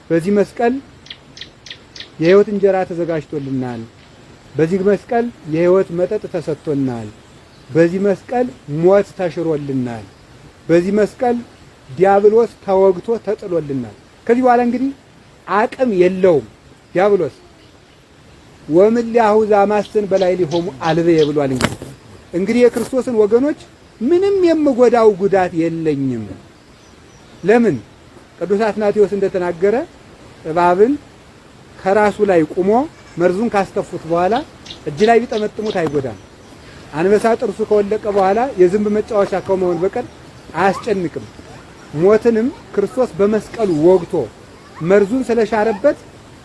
በዚህ መስቀል የሕይወት እንጀራ ተዘጋጅቶልናል። በዚህ መስቀል የሕይወት መጠጥ ተሰጥቶናል። በዚህ መስቀል ሞት ተሽሮልናል። በዚህ መስቀል ዲያብሎስ ተወግቶ ተጥሎልናል። ከዚህ በኋላ እንግዲህ አቅም የለውም ዲያብሎስ። ወምልያሁ ዛማስን በላይ ሊሆሙ አልበየ ብሏል። እንግዲህ የክርስቶስን ወገኖች ምንም የምጎዳው ጉዳት የለኝም። ለምን? ቅዱስ አትናቴዎስ እንደተናገረ እባብን ከራሱ ላይ ቁሞ መርዙን ካስተፉት በኋላ እጅ ላይ ቢጠመጥሙት አይጎዳም። አንበሳ ጥርሱ ከወለቀ በኋላ የዝንብ መጫወቻ ከመሆን በቀር አያስጨንቅም። ሞትንም ክርስቶስ በመስቀሉ ወግቶ መርዙን ስለሻረበት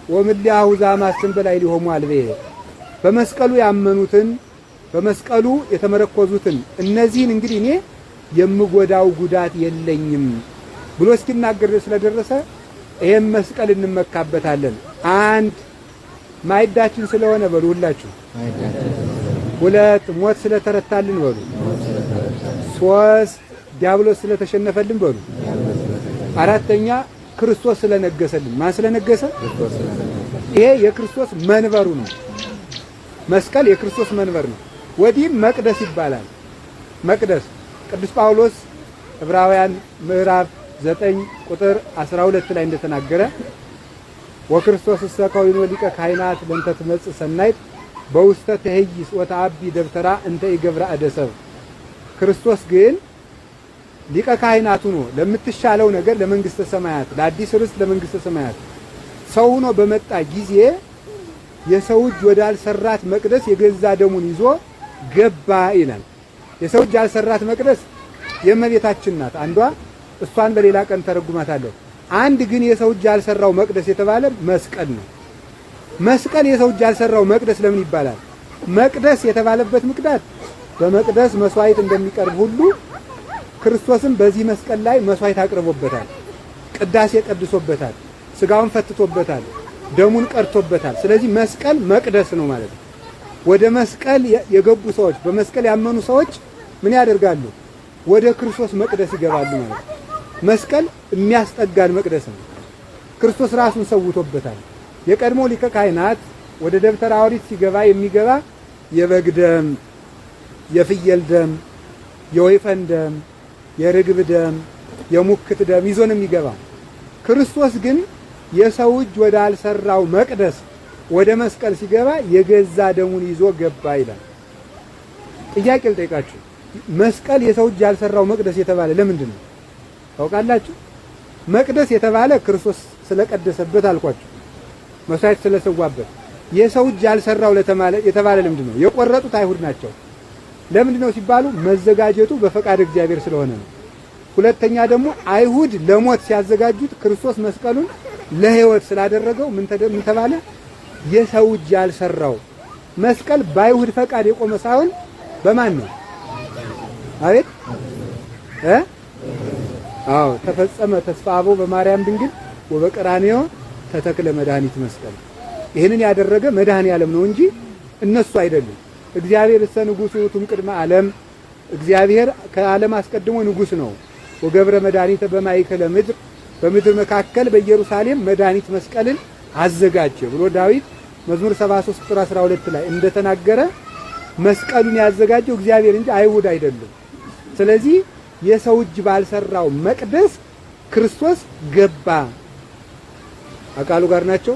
ወምልያሁ ዛማስን በላይ ሊሆሙ አልበየ በመስቀሉ ያመኑትን በመስቀሉ የተመረኮዙትን እነዚህን እንግዲህ እኔ የምጎዳው ጉዳት የለኝም ብሎ እስኪናገር ስለደረሰ ይሄን መስቀል እንመካበታለን። አንድ ማይዳችን ስለሆነ በሉ ሁላችሁ። ሁለት ሞት ስለተረታልን በሉ። ሶስት ዲያብሎስ ስለተሸነፈልን በሉ። አራተኛ ክርስቶስ ስለነገሰልን። ማን ስለነገሰ? ይሄ የክርስቶስ መንበሩ ነው። መስቀል የክርስቶስ መንበር ነው። ወዲህ መቅደስ ይባላል። መቅደስ ቅዱስ ጳውሎስ ዕብራውያን ምዕራፍ 9 ቁጥር 12 ላይ እንደተናገረ ወክርስቶስ ሰካዊን ወሊቀ ካህናት ለእንተ ትመጽእ ሰናይት በውስተ ተህይስ ወተአቢ ደብተራ እንተ ይገብራ አደሰብ። ክርስቶስ ግን ሊቀ ካህናቱ ነው ለምትሻለው ነገር ለመንግስተ ሰማያት ለአዲስ ርስት ለመንግስተ ሰማያት ሰው ሆኖ በመጣ ጊዜ የሰው እጅ ወዳልሰራት መቅደስ የገዛ ደሙን ይዞ ገባ ይላል። የሰው እጅ ያልሰራት መቅደስ የእመቤታችን ናት አንዷ። እሷን በሌላ ቀን ተረጉማታለሁ። አንድ ግን የሰው እጅ ያልሰራው መቅደስ የተባለ መስቀል ነው። መስቀል የሰው እጅ ያልሰራው መቅደስ ለምን ይባላል? መቅደስ የተባለበት ምክንያት በመቅደስ መስዋዕት እንደሚቀርብ ሁሉ ክርስቶስም በዚህ መስቀል ላይ መስዋዕት አቅርቦበታል። ቅዳሴ ቀድሶበታል። ስጋውን ፈትቶበታል። ደሙን ቀርቶበታል። ስለዚህ መስቀል መቅደስ ነው ማለት ነው። ወደ መስቀል የገቡ ሰዎች በመስቀል ያመኑ ሰዎች ምን ያደርጋሉ? ወደ ክርስቶስ መቅደስ ይገባሉ ማለት ነው። መስቀል የሚያስጠጋን መቅደስ ነው። ክርስቶስ ራሱን ሰውቶበታል። የቀድሞ ሊቀ ካህናት ወደ ደብተራ ኦሪት ሲገባ የሚገባ የበግ ደም፣ የፍየል ደም፣ የወይፈን ደም፣ የርግብ ደም፣ የሙክት ደም ይዞ ነው የሚገባው። ክርስቶስ ግን የሰው እጅ ወደ አልሰራው መቅደስ ወደ መስቀል ሲገባ የገዛ ደሙን ይዞ ገባ ይላል። ጥያቄ ልጠይቃችሁ። መስቀል የሰው እጅ ያልሰራው መቅደስ የተባለ ለምንድን ነው ታውቃላችሁ? መቅደስ የተባለ ክርስቶስ ስለቀደሰበት አልኳችሁ፣ መስዋዕት ስለሰዋበት። የሰው እጅ ያልሰራው የተባለ ለምንድን ነው? የቆረጡት አይሁድ ናቸው። ለምንድን ነው ሲባሉ መዘጋጀቱ በፈቃድ እግዚአብሔር ስለሆነ ነው። ሁለተኛ ደግሞ አይሁድ ለሞት ሲያዘጋጁት ክርስቶስ መስቀሉን ለሕይወት ስላደረገው ምን ተባለ? የሰው እጅ ያልሰራው። መስቀል በአይሁድ ፈቃድ የቆመ ሳይሆን በማን ነው? አቤት አዎ ተፈጸመ ተስፋ አበው በማርያም ድንግል ወበቀራንዮ ተተክለ መድኃኒት መስቀል። ይህንን ያደረገ መድኃኔ ዓለም ነው እንጂ እነሱ አይደሉም። እግዚአብሔር እሰ ንጉሡ ውእቱም ቅድመ ዓለም፣ እግዚአብሔር ከዓለም አስቀድሞ ንጉሥ ነው። ወገብረ መድኃኒተ በማእከለ ምድር፣ በምድር መካከል በኢየሩሳሌም መድኃኒት መስቀልን አዘጋጀ ብሎ ዳዊት መዝሙር 73 ቁጥር 12 ላይ እንደተናገረ መስቀሉን ያዘጋጀው እግዚአብሔር እንጂ አይሁድ አይደሉም። ስለዚህ የሰው እጅ ባልሰራው መቅደስ ክርስቶስ ገባ። አቃሉ ጋር ናቸው።